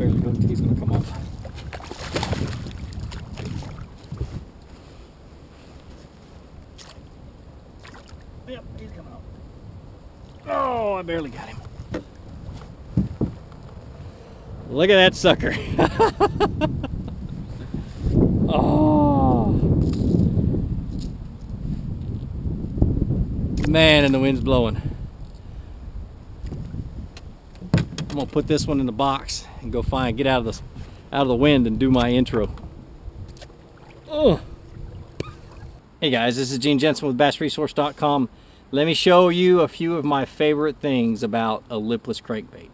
barely hooked. He's gonna come off. Yep, he's coming off. Oh, I barely got him. Look at that sucker. Oh. Man, and the wind's blowing. I'm gonna put this one in the box and go get out of the wind and do my intro. Oh. Hey guys, this is Gene Jensen with BassResource.com. Let me show you a few of my favorite things about a lipless crankbait.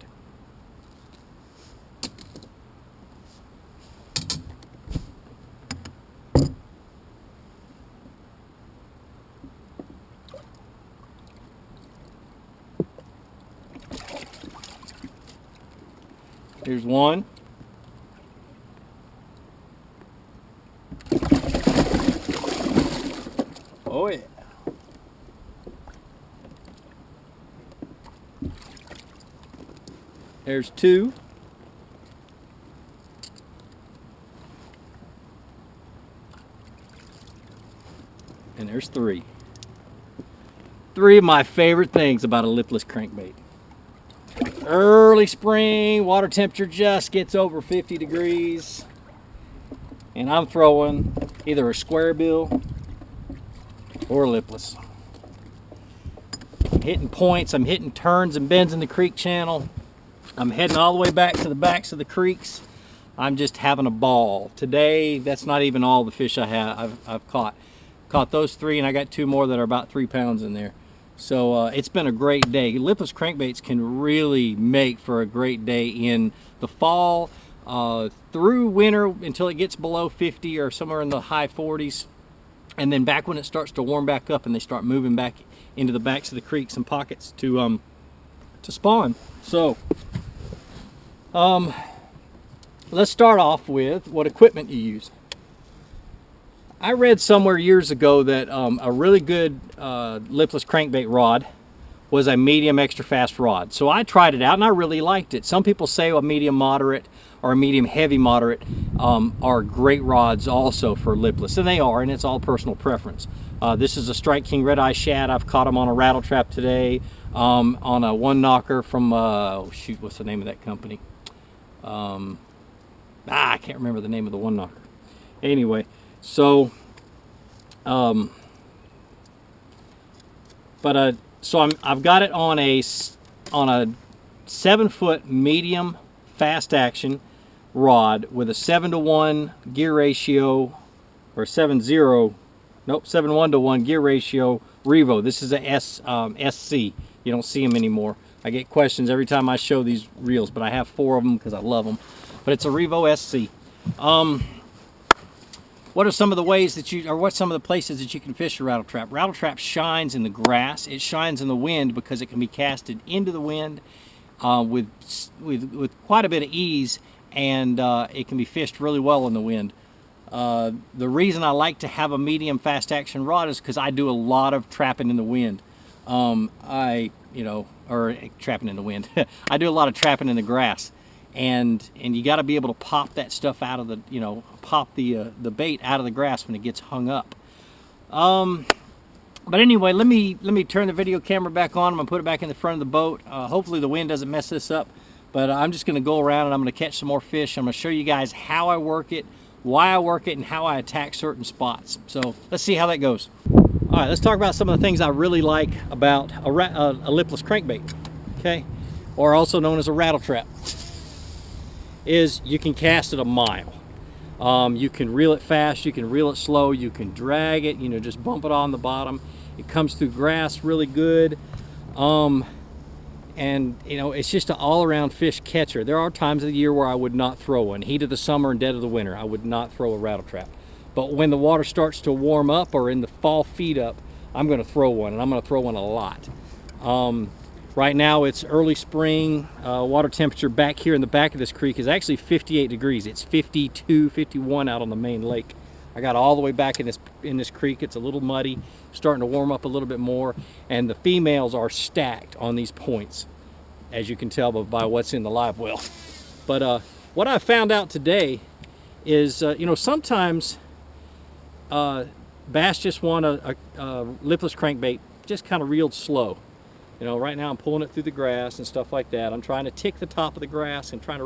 Here's one. Oh yeah. There's two. And there's three. Three of my favorite things about a lipless crankbait. Early spring, water temperature just gets over 50 degrees. And I'm throwing either a square bill or a lipless. I'm hitting points, I'm hitting turns and bends in the creek channel. I'm heading all the way back to the backs of the creeks. I'm just having a ball. Today, that's not even all the fish I've caught. Caught those three, and I got two more that are about 3 pounds in there. So it's been a great day. Lipless crankbaits can really make for a great day in the fall, through winter until it gets below 50 or somewhere in the high 40s. And then back when it starts to warm back up and they start moving back into the backs of the creeks and pockets to spawn. So let's start off with what equipment you use. I read somewhere years ago that a really good lipless crankbait rod was a medium extra fast rod. So I tried it out and I really liked it. Some people say a medium moderate or a medium heavy moderate are great rods also for lipless, and they are, and it's all personal preference. This is a Strike King Red Eye Shad. I've caught them on a rattle trap today, on a one knocker from oh shoot, what's the name of that company? I can't remember the name of the one knocker. Anyway, so I've got it on a 7-foot medium fast action rod with a 7-to-1 gear ratio, or 7-1-to-1 gear ratio Revo. This is a SC. You don't see them anymore. I get questions every time I show these reels, but I have 4 of them because I love them. But it's a Revo SC. What are some of the ways that what's some of the places that you can fish a rattle trap? Rattle trap shines in the grass. It shines in the wind because it can be casted into the wind with quite a bit of ease, and it can be fished really well in the wind. The reason I like to have a medium fast action rod is because I do a lot of trapping in the wind. Trapping in the wind. I do a lot of trapping in the grass. And you got to be able to pop that stuff out of the, pop the bait out of the grass when it gets hung up. But anyway, let me turn the video camera back on. I'm gonna put it back in the front of the boat. Hopefully the wind doesn't mess this up. But I'm just gonna go around and I'm gonna catch some more fish. I'm gonna show you guys how I work it, why I work it, and how I attack certain spots. So let's see how that goes. All right, let's talk about some of the things I really like about a lipless crankbait. Okay, or also known as a rattle trap. Is you can cast it a mile. You can reel it fast, you can reel it slow, you can drag it, just bump it on the bottom. It comes through grass really good. It's just an all-around fish catcher. There are times of the year where I would not throw one. Heat of the summer and dead of the winter, I would not throw a rattle trap. But when the water starts to warm up or in the fall feed up, I'm gonna throw one, and I'm gonna throw one a lot. Right now it's early spring. Water temperature back here in the back of this creek is actually 58 degrees. It's 52, 51 out on the main lake. I got all the way back in this creek. It's a little muddy, starting to warm up a little bit more, and the females are stacked on these points, as you can tell by what's in the live well. But what I found out today is, you know, sometimes bass just want a lipless crankbait just kind of reeled slow. You know, right now I'm pulling it through the grass and stuff like that. I'm trying to tick the top of the grass and trying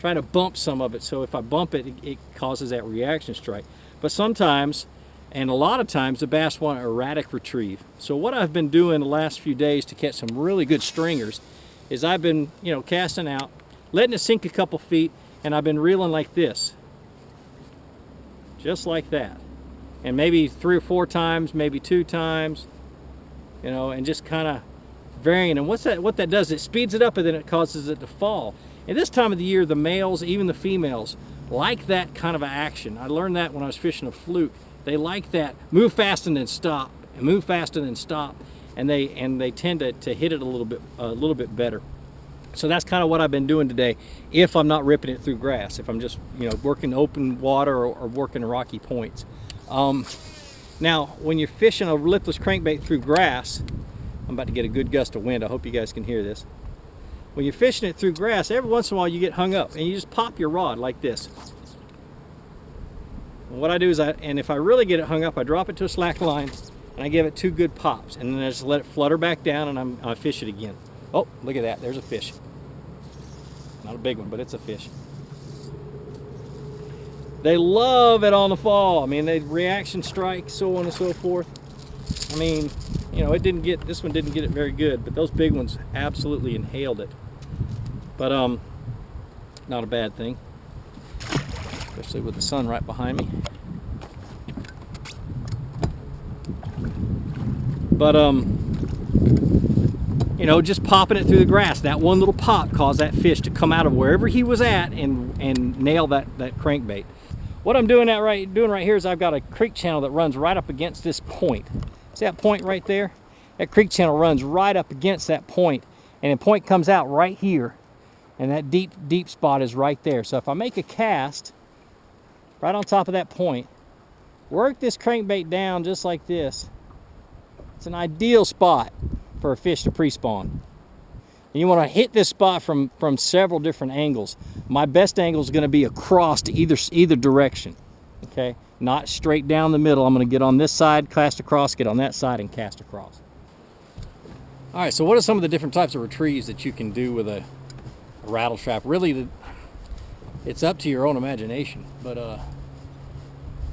to bump some of it, so if I bump it, it causes that reaction strike. But sometimes, and a lot of times, the bass want erratic retrieve. So what I've been doing the last few days to catch some really good stringers is I've been, you know, casting out, letting it sink a couple feet, and I've been reeling like this. Just like that. And maybe 3 or 4 times, maybe 2 times, you know, and just kind of varying. And what that does, it speeds it up and then it causes it to fall. And this time of the year, the males, even the females, like that kind of action. I learned that when I was fishing a fluke. They like that. Move fast and then stop, and move fast and then stop, and they tend to hit it a little bit better. So that's kind of what I've been doing today. If I'm not ripping it through grass, if I'm just, you know, working open water or working rocky points. Now, when you're fishing a lipless crankbait through grass, I'm about to get a good gust of wind. I hope you guys can hear this. When you're fishing it through grass, every once in a while you get hung up, and you just pop your rod like this. And what I do is, if I really get it hung up, I drop it to a slack line, and I give it 2 good pops, and then I just let it flutter back down, and I fish it again. Oh, look at that, there's a fish. Not a big one, but it's a fish. They love it on the fall. I mean, they reaction strike, so on and so forth. I mean, you know, this one didn't get it very good, but those big ones absolutely inhaled it. But not a bad thing, especially with the sun right behind me. But you know, just popping it through the grass, that one little pop caused that fish to come out of wherever he was at and nail that crankbait. What I'm doing right here is I've got a creek channel that runs right up against this point. See that point right there? That creek channel runs right up against that point, and the point comes out right here, and that deep spot is right there. So if I make a cast right on top of that point, work this crankbait down just like this, it's an ideal spot for a fish to pre-spawn. And you want to hit this spot from several different angles. My best angle is going to be across to either direction, okay? Not straight down the middle. I'm going to get on this side, cast across, get on that side, and cast across. All right, so what are some of the different types of retrieves that you can do with a rattle trap? Really, it's up to your own imagination. But,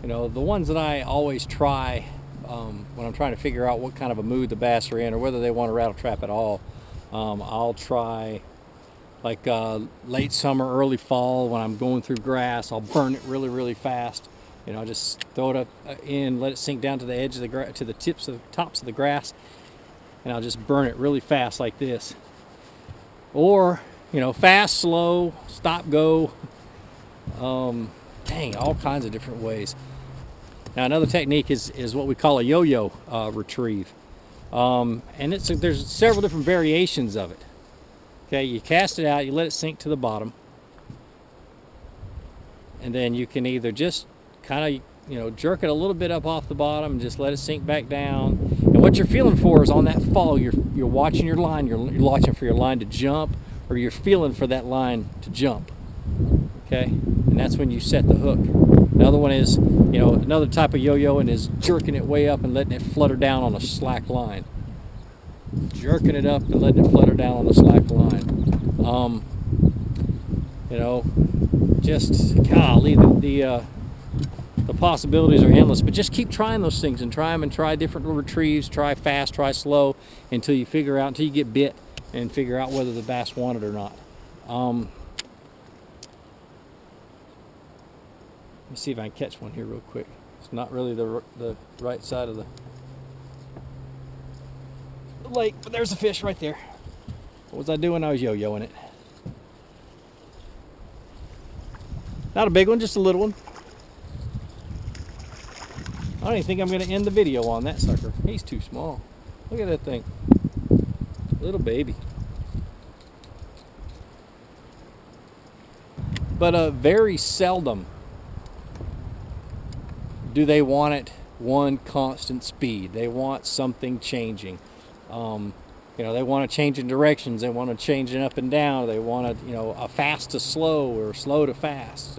you know, the ones that I always try when I'm trying to figure out what kind of a mood the bass are in or whether they want a rattle trap at all, I'll try like late summer, early fall when I'm going through grass. I'll burn it really, really fast. You know, just throw it up in, let it sink down to the edge of the to the tops of the grass, and I'll just burn it really fast like this. Or, you know, fast, slow, stop, go. Dang, all kinds of different ways. Now another technique is what we call a yo-yo retrieve, and there's several different variations of it. Okay, you cast it out, you let it sink to the bottom, and then you can either just kind of, you know, jerk it a little bit up off the bottom and just let it sink back down. And what you're feeling for is on that fall, you're watching your line, you're watching for your line to jump, or you're feeling for that line to jump. Okay, and that's when you set the hook. Another one is, you know, another type of yo-yoing is jerking it way up and letting it flutter down on a slack line. Jerking it up and letting it flutter down on a slack line. You know, just golly, the possibilities are endless, but just keep trying those things and try them and try different retrieves, try fast, try slow, until you get bit and figure out whether the bass want it or not. Let me see if I can catch one here real quick. It's not really the right side of the lake, but there's a fish right there. What was I doing? I was yo-yoing it. Not a big one, just a little one. I don't even think I'm going to end the video on that sucker. He's too small. Look at that thing. Little baby. But very seldom do they want it one constant speed. They want something changing. You know, they want to change in directions, they want to change it up and down, they want to, you know, a fast to slow or slow to fast.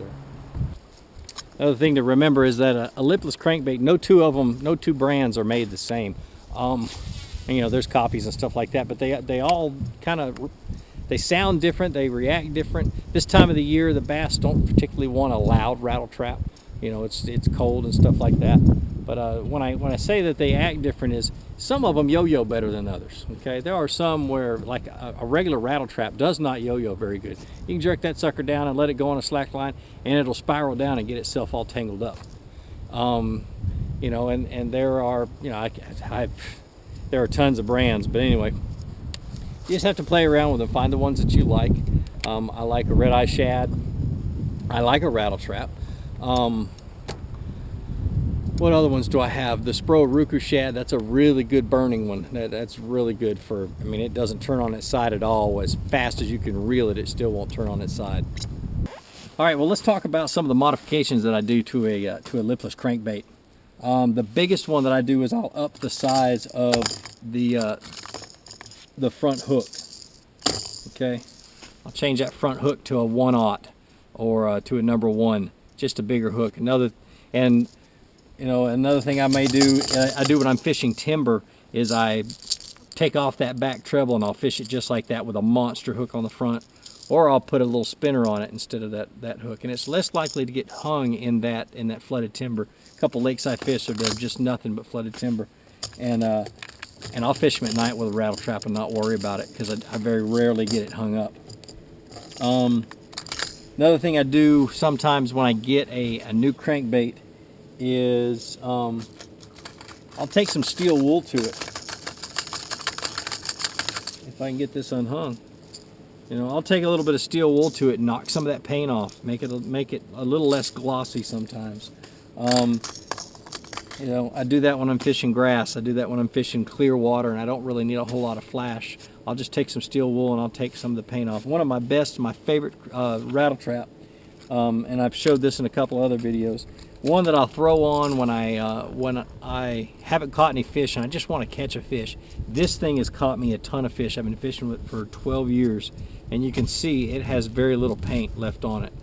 Another thing to remember is that a lipless crankbait, no two brands are made the same. And, you know, there's copies and stuff like that, but they all kind of, they sound different, they react different. This time of the year, the bass don't particularly want a loud rattle trap. You know, it's cold and stuff like that. But when I say that they act different, is some of them yo-yo better than others. Okay, there are some where like a regular rattle trap does not yo-yo very good. You can jerk that sucker down and let it go on a slack line, and it'll spiral down and get itself all tangled up. You know, and there are, you know, there are tons of brands, but anyway, you just have to play around with them, find the ones that you like. I like a red-eye shad. I like a rattle trap. What other ones do I have? The Spro Ruku shad, that's a really good burning one. That's really good for, I mean, it doesn't turn on its side at all. As fast as you can reel it, it still won't turn on its side. All right, well, let's talk about some of the modifications that I do to a lipless crankbait. The biggest one that I do is I'll up the size of the front hook. Okay, I'll change that front hook to a 1/0 or to a number 1, just a bigger hook. You know, another thing I may do, I do when I'm fishing timber, is I take off that back treble and I'll fish it just like that with a monster hook on the front, or I'll put a little spinner on it instead of that hook, and it's less likely to get hung in that flooded timber. A couple lakes I fish, they're just nothing but flooded timber, and I'll fish them at night with a rattle trap and not worry about it, because I very rarely get it hung up. Another thing I do sometimes when I get a new crankbait is I'll take some steel wool to it. If I can get this unhung, you know, I'll take a little bit of steel wool to it and knock some of that paint off, make it a little less glossy sometimes. You know, I do that when I'm fishing grass. I do that when I'm fishing clear water and I don't really need a whole lot of flash. I'll just take some steel wool and I'll take some of the paint off. One of my favorite rattle trap, and I've showed this in a couple other videos. One that I'll throw on when I haven't caught any fish and I just want to catch a fish. This thing has caught me a ton of fish. I've been fishing with it for 12 years, and you can see it has very little paint left on it.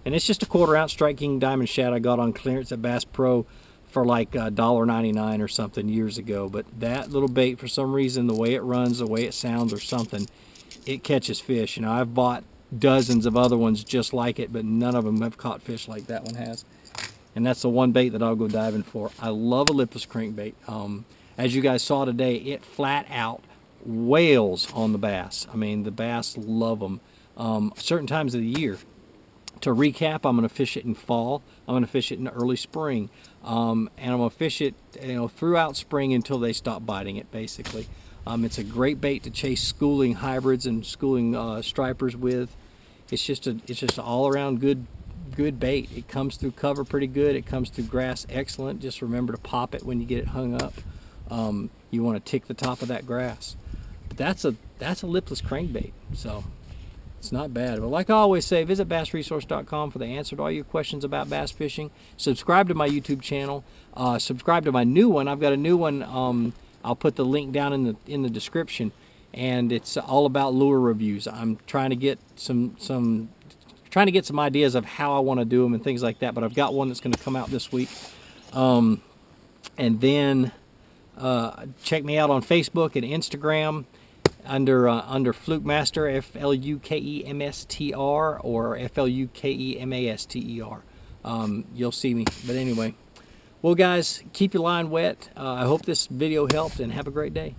And it's just a 1/4 ounce Strike King diamond shad I got on clearance at Bass Pro for like $1.99 or something years ago. But that little bait, for some reason, the way it runs, the way it sounds or something, it catches fish. You know, I've bought dozens of other ones just like it, but none of them have caught fish like that one has. And that's the one bait that I'll go diving for. I love a lipless crankbait. As you guys saw today, it flat out wails on the bass. I mean, the bass love them. Certain times of the year. To recap, I'm going to fish it in fall. I'm going to fish it in early spring. And I'm going to fish it, you know, throughout spring until they stop biting it, basically. It's a great bait to chase schooling hybrids and schooling stripers with. It's just an all-around good bait. It comes through cover pretty good. It comes through grass excellent. Just remember to pop it when you get it hung up. You want to tick the top of that grass. But that's a lipless crankbait, so it's not bad. But like I always say, visit bassresource.com for the answer to all your questions about bass fishing. Subscribe to my YouTube channel. Subscribe to my new one. I've got a new one. I'll put the link down in the description, and it's all about lure reviews. I'm trying to get some ideas of how I want to do them and things like that, but I've got one that's going to come out this week. And then check me out on Facebook and Instagram under Flukemaster, Flukemstr, or Flukemaster. You'll see me. But anyway, well guys, keep your line wet. I hope this video helped, and have a great day.